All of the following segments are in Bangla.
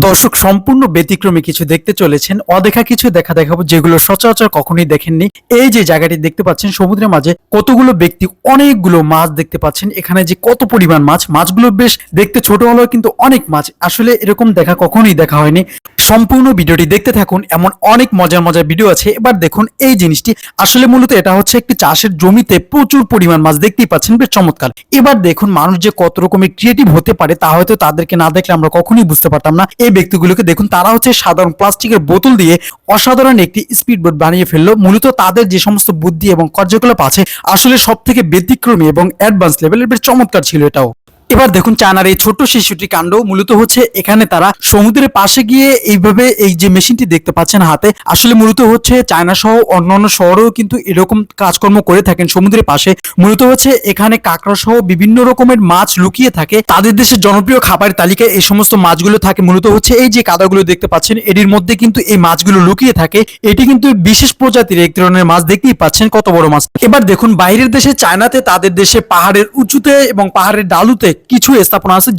দর্শক সম্পূর্ণ ব্যতিক্রমী কিছু দেখতে চলেছেন, অদেখা কিছু দেখাবো যেগুলো সচরাচর কখনোই দেখেননি। এই যে জায়গাটি দেখতে পাচ্ছেন সমুদ্রের মাঝে কতগুলো ব্যক্তি, অনেকগুলো মাছ দেখতে পাচ্ছেন। এখানে যে কত পরিমাণ মাছ, মাছগুলো বেশ দেখতে ছোট হলেও কিন্তু অনেক মাছ, আসলে এরকম কখনোই দেখা হয়নি। সম্পূর্ণ ভিডিওটি দেখতে থাকুন, এমন অনেক মজার মজার ভিডিও আছে। এবার দেখুন এই জিনিসটি, আসলে মূলত এটা হচ্ছে একটি চাষের জমিতে প্রচুর পরিমাণ মাছ দেখতেই পাচ্ছেন, বেশ চমৎকার। এবার দেখুন মানুষ যে কত রকমের ক্রিয়েটিভ হতে পারে তা হয়তো তাদেরকে না দেখলে আমরা কখনোই বুঝতে পারতাম না। এই ব্যক্তিগুলোকে দেখুন, তারা হচ্ছে সাধারণ প্লাস্টিকের বোতল দিয়ে অসাধারণ একটি স্পিড বোট বানিয়ে ফেললো। মূলত তাদের যে সমস্ত বুদ্ধি এবং কার্যকলাপ আছে আসলে সব থেকে ব্যতিক্রমী এবং অ্যাডভান্স লেভেলের, বেশ চমৎকার ছিল এটাও। এবার দেখুন চায়নার এই ছোট্ট শিশুটি কাণ্ড, মূলত হচ্ছে এখানে তারা সমুদ্রের পাশে গিয়ে এইভাবে এই যে মেশিনটি দেখতে পাচ্ছেন হাতে, আসলে মূলত হচ্ছে চায়না সহ অন্যান্য শহরেও কিন্তু এরকম কাজকর্ম করে থাকেন সমুদ্রের পাশে। মূলত হচ্ছে এখানে কাঁকড়া সহ বিভিন্ন রকমের মাছ লুকিয়ে থাকে, তাদের দেশের জনপ্রিয় খাবার তালিকায় এই সমস্ত মাছগুলো থাকে। মূলত হচ্ছে এই যে কাদাগুলো দেখতে পাচ্ছেন এটির মধ্যে কিন্তু এই মাছগুলো লুকিয়ে থাকে। এটি কিন্তু বিশেষ প্রজাতির এক ধরনের মাছ, দেখতেই পাচ্ছেন কত বড় মাছ। এবার দেখুন বাইরের দেশে চায়নাতে তাদের দেশে পাহাড়ের উঁচুতে এবং পাহাড়ের ডালুতে কিছু স্থাপনা আছে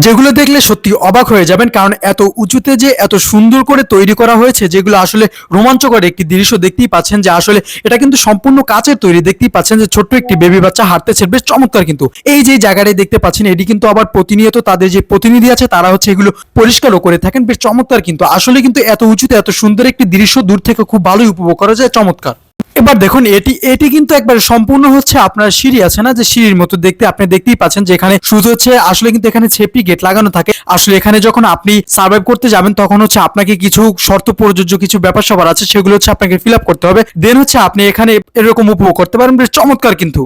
যেগুলো দেখলে সত্যি অবাক হয়ে যাবেন, কারণ এত উঁচুতে যে এত সুন্দর করে তৈরি করা হয়েছে, যেগুলো আসলে রোমাঞ্চকর একটি দৃশ্য। দেখতেই পাচ্ছেন যে আসলে এটা কিন্তু সম্পূর্ণ কাচের তৈরি। দেখতেই পাচ্ছেন যে ছোট্ট একটি বেবি বাচ্চা হাঁটতেছে, বেশ চমৎকার। কিন্তু এই যে জায়গাটায় দেখতে পাচ্ছেন এটি কিন্তু আবার প্রতিনিয়ত তাদের যে প্রতিনিধি আছে তারা হচ্ছে এগুলো পরিষ্কারও করে থাকেন, বেশ চমৎকার। কিন্তু আসলে কিন্তু এত উঁচুতে এত সুন্দর একটি দৃশ্য দূর থেকে খুব ভালোই উপভোগ করা যায়, চমৎকার। এবার দেখুন এটি কিন্তু একবার সম্পূর্ণ হচ্ছে আপনার সিঁড়ি আছে না, যে সিঁড়ির মতো দেখতে, আপনি দেখতেই পাচ্ছেন যে এখানে শুধু হচ্ছে আসলে কিন্তু এখানে সেফটি গেট লাগানো থাকে। আসলে এখানে যখন আপনি সার্ভাইভ করতে যাবেন তখন হচ্ছে আপনাকে কিছু শর্ত প্রযোজ্য কিছু ব্যাপার স্যাপার আছে, সেগুলো হচ্ছে আপনাকে ফিল আপ করতে হবে, দেন হচ্ছে আপনি এখানে এরকম উপভোগ করতে পারেন, বেশ চমৎকার কিন্তু।